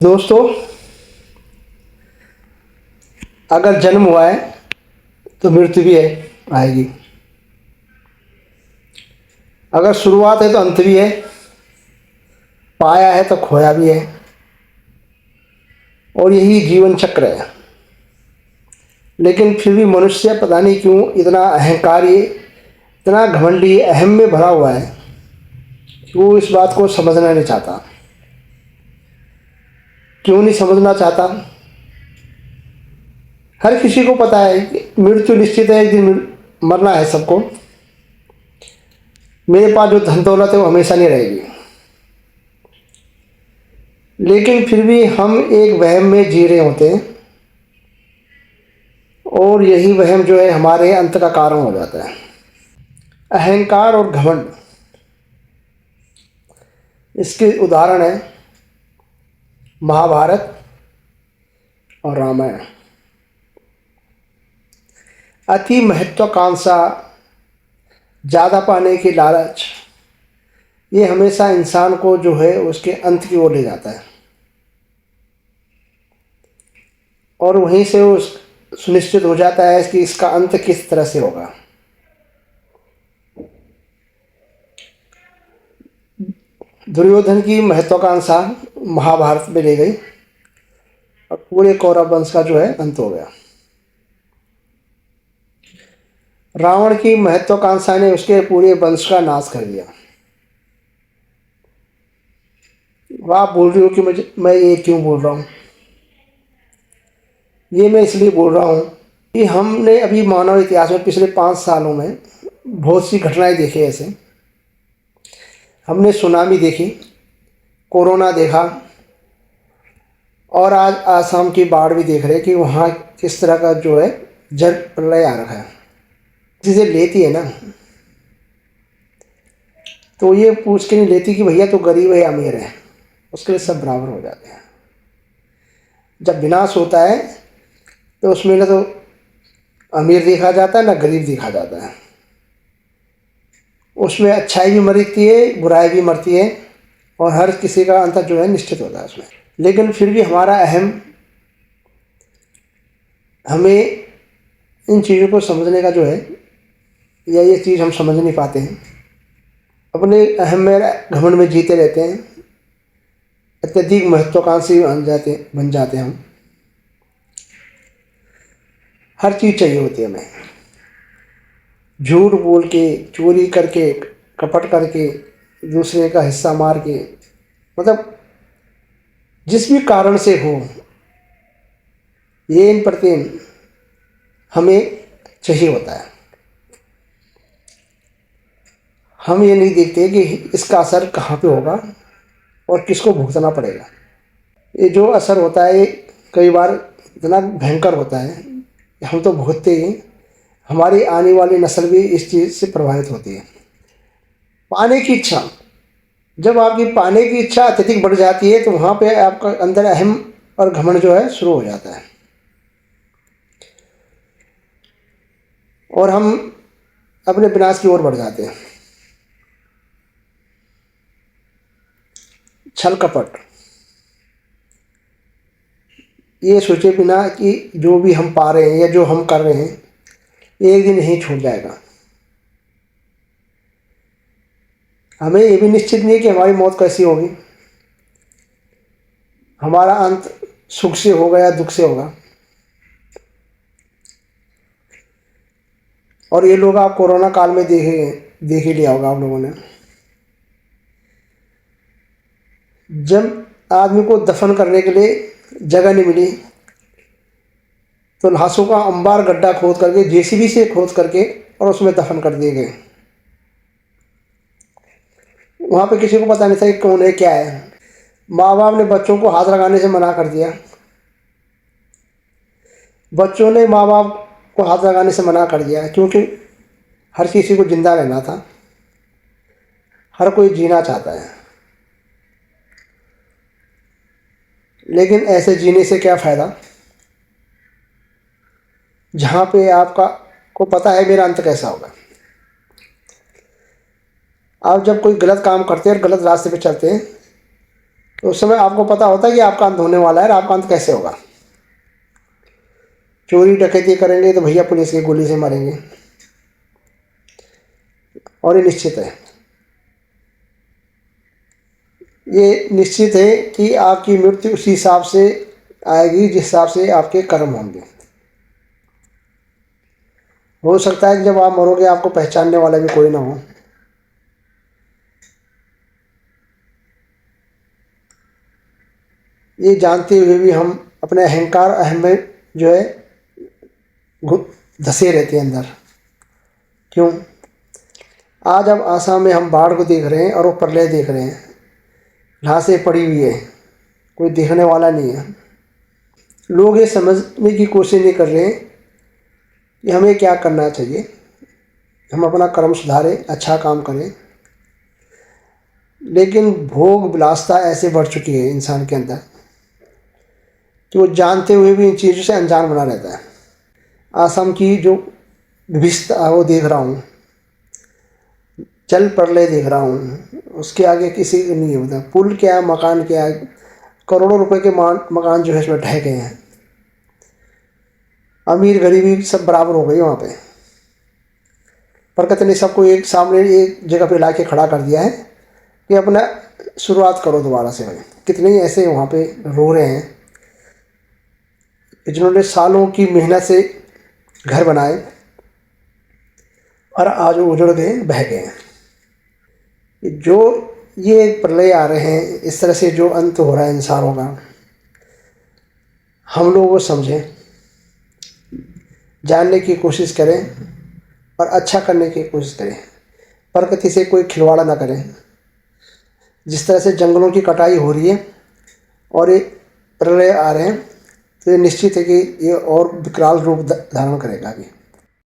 दोस्तों, अगर जन्म हुआ है तो मृत्यु भी है, आएगी। अगर शुरुआत है तो अंत भी है, पाया है तो खोया भी है। और यही जीवन चक्र है। लेकिन फिर भी मनुष्य पता नहीं क्यों इतना अहंकारी, इतना घमंडी, अहम में भरा हुआ है कि वो इस बात को समझना नहीं चाहता। क्यों नहीं समझना चाहता? हर किसी को पता है कि मृत्यु निश्चित है, एक दिन मरना है सबको। मेरे पास जो धन दौलत है वो हमेशा नहीं रहेगी। लेकिन फिर भी हम एक वहम में जी रहे होते हैं, और यही वहम जो है हमारे अंत का कारण हो जाता है। अहंकार और घमंड, इसके उदाहरण है महाभारत और रामायण। अति महत्वाकांक्षा, ज़्यादा पाने की लालच, ये हमेशा इंसान को जो है उसके अंत की ओर ले जाता है। और वहीं से वो सुनिश्चित हो जाता है कि इसका अंत किस तरह से होगा। दुर्योधन की महत्वाकांक्षा महाभारत में ले गई और पूरे कौरव वंश का जो है अंत हो गया। रावण की महत्वाकांक्षा ने उसके पूरे वंश का नाश कर दिया। आप बोल रही हो कि मैं ये क्यों बोल रहा हूँ? ये मैं इसलिए बोल रहा हूँ कि हमने अभी मानव इतिहास में पिछले 5 सालों में बहुत सी घटनाएं देखी। ऐसे हमने सुनामी देखी, कोरोना देखा, और आज आसाम की बाढ़ भी देख रहे हैं कि वहाँ किस तरह का जो है जल प्रलय आ रखा है। चीज़ें लेती है ना, तो ये पूछ के नहीं लेती कि भैया तो गरीब है या अमीर है, उसके लिए सब बराबर हो जाते हैं। जब विनाश होता है तो उसमें ना तो अमीर देखा जाता है ना गरीब देखा जाता है। उसमें अच्छाई भी मरती है, बुराई भी मरती है, और हर किसी का अंत जो है निश्चित होता है उसमें। लेकिन फिर भी हमारा अहम हमें इन चीज़ों को समझने का जो है, या ये चीज़ हम समझ नहीं पाते हैं। अपने अहम में घमंड में जीते रहते हैं, अत्यधिक महत्वाकांक्षी बन जाते हैं हम। हर चीज़ चाहिए होती है हमें, झूठ बोल के, चोरी करके, कपट करके, दूसरे का हिस्सा मार के, मतलब जिस भी कारण से हो, ये इन प्रतिन हमें चाहिए होता है। हम ये नहीं देखते कि इसका असर कहाँ पे होगा और किसको भुगतना पड़ेगा। ये जो असर होता है ये कई बार इतना भयंकर होता है, हम तो भुगतते ही, हमारी आने वाली नस्ल भी इस चीज़ से प्रभावित होती है। पाने की इच्छा, जब आपकी पाने की इच्छा अत्यधिक बढ़ जाती है तो वहाँ पे आपका अंदर अहम और घमंड जो है शुरू हो जाता है, और हम अपने विनाश की ओर बढ़ जाते हैं। छल कपट, ये सोचे बिना कि जो भी हम पा रहे हैं या जो हम कर रहे हैं एक दिन यहीं छूट जाएगा। हमें ये भी निश्चित नहीं है कि हमारी मौत कैसी होगी, हमारा अंत सुख से होगा या दुख से होगा। और ये लोग आप कोरोना काल में देख ही लिया होगा आप लोगों ने, जब आदमी को दफन करने के लिए जगह नहीं मिली तो लाशों का अंबार गड्ढा खोद करके, जेसीबी से खोद करके, और उसमें दफन कर दिए गए। वहाँ पे किसी को पता नहीं था कि कौन है क्या है। माँ बाप ने बच्चों को हाथ लगाने से मना कर दिया, बच्चों ने माँ बाप को हाथ लगाने से मना कर दिया, क्योंकि हर किसी को जिंदा रहना था, हर कोई जीना चाहता है। लेकिन ऐसे जीने से क्या फ़ायदा जहाँ पे आपका को पता है मेरा अंत कैसा होगा। आप जब कोई गलत काम करते हैं और गलत रास्ते पे चलते हैं, तो उस समय आपको पता होता है कि आपका अंत होने वाला है और आपका अंत कैसे होगा। चोरी डकैती करेंगे तो भैया पुलिस की गोली से मरेंगे, और ये निश्चित है, ये निश्चित है कि आपकी मृत्यु उसी हिसाब से आएगी जिस हिसाब से आपके कर्म होंगे। हो सकता है कि जब आप मरोगे आपको पहचानने वाला भी कोई ना हो। ये जानते हुए भी हम अपने अहंकार अहम में जो है धसे रहते हैं अंदर। क्यों? आज अब आसाम में हम बाढ़ को देख रहे हैं और वो प्रलय देख रहे हैं, घासें पड़ी हुई है, कोई देखने वाला नहीं है। लोग ये समझने की कोशिश नहीं कर रहे हैं कि हमें क्या करना चाहिए। हम अपना कर्म सुधारें, अच्छा काम करें, लेकिन भोग विलासता ऐसे बढ़ चुकी है इंसान के अंदर कि वो जानते हुए भी इन चीज़ों से अनजान बना रहता है। आसाम की जो विभिन्नता वो देख रहा हूँ, जल प्रलय देख रहा हूँ, उसके आगे किसी को नहीं होता। पुल क्या है, मकान क्या है, करोड़ों रुपए के मकान जो है इसमें ढह गए हैं। अमीर गरीबी सब बराबर हो गई वहाँ पे। प्रकृति ने सबको एक सामने एक जगह पे ला के खड़ा कर दिया है कि अपना शुरुआत करो दोबारा से। भाई कितने ही ऐसे वहाँ पे रो रहे हैं जिन्होंने सालों की मेहनत से घर बनाए और आज वो उजड़ गए, बह गए हैं। जो ये प्रलय आ रहे हैं, इस तरह से जो अंत हो रहा है इंसानों का, हम लोग वो समझें, जानने की कोशिश करें और अच्छा करने की कोशिश करें। प्रकृति से कोई खिलवाड़ ना करें। जिस तरह से जंगलों की कटाई हो रही है और ये प्रलय आ रहे हैं, तो ये निश्चित है कि ये और विकराल रूप धारण करेगा अभी।